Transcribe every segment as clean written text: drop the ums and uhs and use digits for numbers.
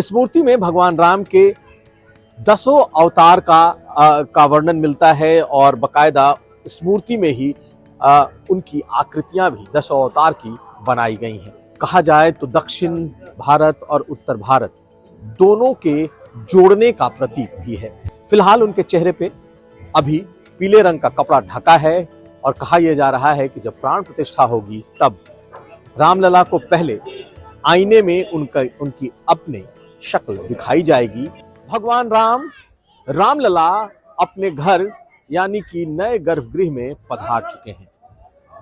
इस मूर्ति में भगवान राम के दसों अवतार का वर्णन मिलता है और बकायदा इस मूर्ति में ही उनकी आकृतियां भी दसों अवतार की बनाई गई हैं। कहा जाए तो दक्षिण भारत और उत्तर भारत दोनों के जोड़ने का प्रतीक भी है। फिलहाल उनके चेहरे पे अभी पीले रंग का कपड़ा ढका है और कहा यह जा रहा है कि जब प्राण प्रतिष्ठा होगी तब रामलला को पहले आईने में उनकी अपनी शक्ल दिखाई जाएगी। भगवान रामलला अपने घर यानी कि नए गर्भगृह में पधार चुके हैं।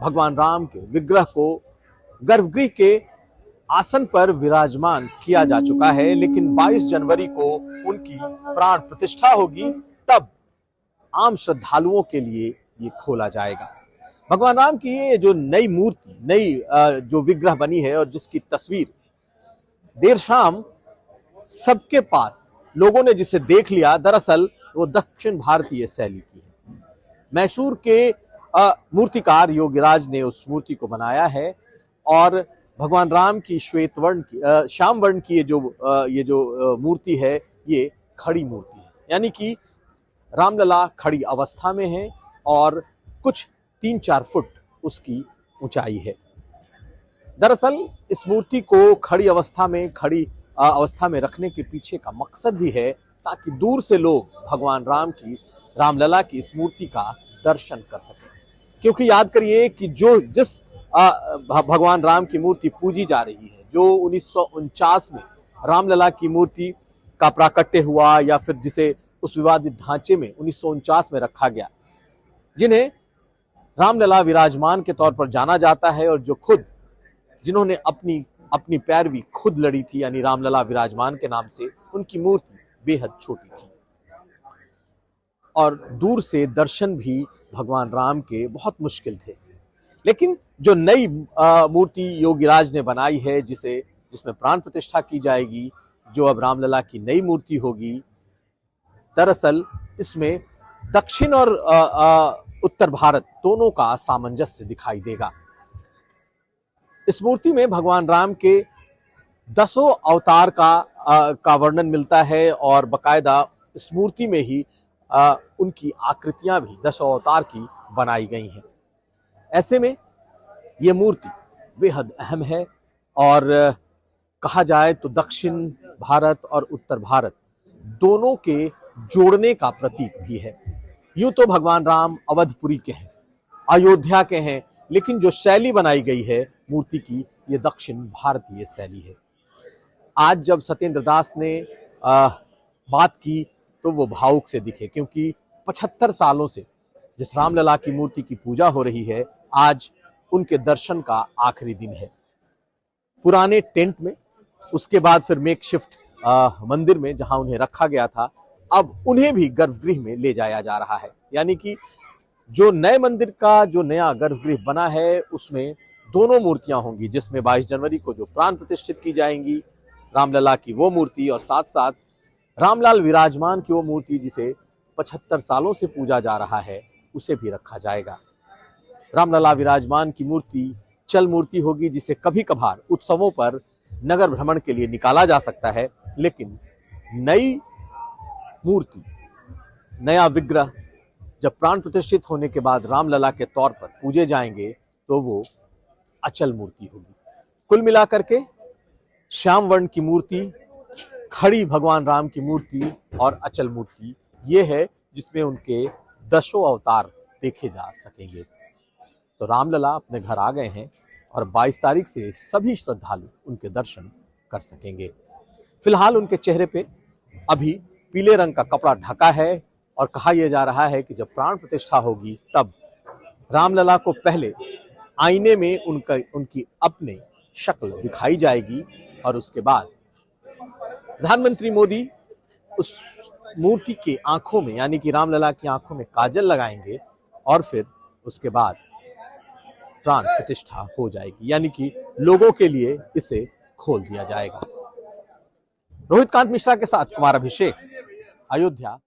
भगवान राम के विग्रह को गर्भगृह के आसन पर विराजमान किया जा चुका है, लेकिन 22 जनवरी को उनकी प्राण प्रतिष्ठा होगी, तब आम श्रद्धालुओं के लिए ये खोला जाएगा। भगवान राम की ये जो नई मूर्ति, नई जो विग्रह बनी है और जिसकी तस्वीर देर शाम सबके पास लोगों ने जिसे देख लिया, दरअसल वो दक्षिण भारतीय शैली की है। मैसूर के मूर्तिकार योगीराज ने उस मूर्ति को बनाया है और भगवान राम की श्वेत वर्ण की श्याम वर्ण की ये जो मूर्ति है, ये खड़ी मूर्ति है, यानी कि रामलला खड़ी अवस्था में है और कुछ 3-4 फुट उसकी ऊंचाई है। दरअसल इस मूर्ति को खड़ी अवस्था में रखने के पीछे का मकसद भी है ताकि दूर से लोग भगवान रामलला की इस मूर्ति का दर्शन कर सकें। क्योंकि याद करिए कि जिस भगवान राम की मूर्ति पूजी जा रही है, जो 1949 में रामलला की मूर्ति का प्राकट्य हुआ या फिर जिसे उस विवादित ढांचे में 1949 में रखा गया, जिन्हें रामलला विराजमान के तौर पर जाना जाता है और जिन्होंने अपनी पैरवी खुद लड़ी थी, यानी रामलला विराजमान के नाम से, उनकी मूर्ति बेहद छोटी थी और दूर से दर्शन भी भगवान राम के बहुत मुश्किल थे। लेकिन जो नई मूर्ति योगीराज ने बनाई है, जिसमें प्राण प्रतिष्ठा की जाएगी, जो अब रामलला की नई मूर्ति होगी, दरअसल इसमें दक्षिण और उत्तर भारत दोनों का सामंजस्य दिखाई देगा। इस मूर्ति में भगवान राम के दसों अवतार का वर्णन मिलता है और बकायदा इस मूर्ति में ही उनकी आकृतियां भी दसों अवतार की बनाई गई हैं। ऐसे में ये मूर्ति बेहद अहम है और कहा जाए तो दक्षिण भारत और उत्तर भारत दोनों के जोड़ने का प्रतीक भी है। यूं तो भगवान राम अवधपुरी के हैं, अयोध्या के हैं, लेकिन जो शैली बनाई गई है मूर्ति की, ये दक्षिण भारतीय शैली है। आज जब सत्येंद्र दास ने बात की तो वो भावुक से दिखे, क्योंकि 75 सालों से जिस रामलला की मूर्ति की पूजा हो रही है, आज उनके दर्शन का आखिरी दिन है। पुराने टेंट में, उसके बाद फिर मेकशिफ्ट मंदिर में जहां उन्हें रखा गया था, अब उन्हें भी गर्भगृह में ले जाया जा रहा है। यानी कि जो नए मंदिर का जो नया गर्भगृह बना है, उसमें दोनों मूर्तियां होंगी, जिसमें 22 जनवरी को जो प्राण प्रतिष्ठित की जाएंगी रामलला की वो मूर्ति, और साथ साथ रामलाल विराजमान की वो मूर्ति जिसे 75 सालों से पूजा जा रहा है, उसे भी रखा जाएगा। रामलला विराजमान की मूर्ति चल मूर्ति होगी, जिसे कभी कभार उत्सवों पर नगर भ्रमण के लिए निकाला जा सकता है, लेकिन नई मूर्ति, नया विग्रह जब प्राण प्रतिष्ठित होने के बाद रामलला के तौर पर पूजे जाएंगे तो वो अचल मूर्ति होगी। कुल मिलाकर के श्याम वर्ण की मूर्ति, खड़ी भगवान राम की मूर्ति और अचल मूर्ति, ये है जिसमें उनके दसों अवतार देखे जा सकेंगे। तो रामलला अपने घर आ गए हैं और 22 तारीख से सभी श्रद्धालु उनके दर्शन कर सकेंगे। फिलहाल उनके चेहरे पे अभी पीले रंग का कपड़ा ढका है और कहा यह जा रहा है कि जब प्राण प्रतिष्ठा होगी तब रामलला को पहले आईने में उनकी अपनी शक्ल दिखाई जाएगी और उसके बाद प्रधानमंत्री मोदी उस मूर्ति की आंखों में, यानी कि रामलला की आंखों में काजल लगाएंगे और फिर उसके बाद प्राण प्रतिष्ठा हो जाएगी, यानी कि लोगों के लिए इसे खोल दिया जाएगा। रोहित कांत मिश्रा के साथ कुमार अभिषेक, अयोध्या।